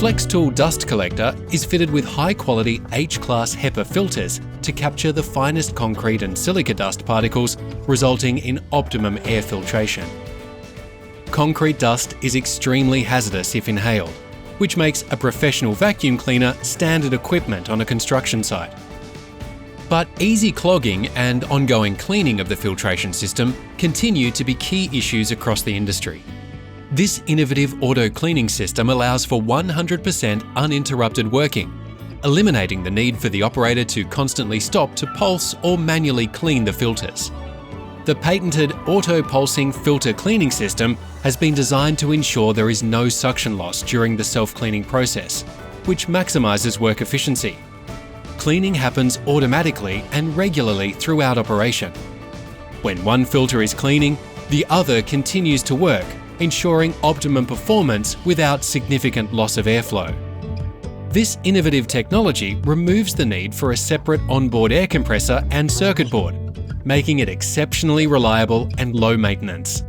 Flextool Dust Collector is fitted with high-quality H-Class HEPA filters to capture the finest concrete and silica dust particles, resulting in optimum air filtration. Concrete dust is extremely hazardous if inhaled, which makes a professional vacuum cleaner standard equipment on a construction site. But easy clogging and ongoing cleaning of the filtration system continue to be key issues across the industry. This innovative auto-cleaning system allows for 100% uninterrupted working, eliminating the need for the operator to constantly stop to pulse or manually clean the filters. The patented auto-pulsing filter cleaning system has been designed to ensure there is no suction loss during the self-cleaning process, which maximises work efficiency. Cleaning happens automatically and regularly throughout operation. When one filter is cleaning, the other continues to work, ensuring optimum performance without significant loss of airflow. This innovative technology removes the need for a separate onboard air compressor and circuit board, making it exceptionally reliable and low maintenance.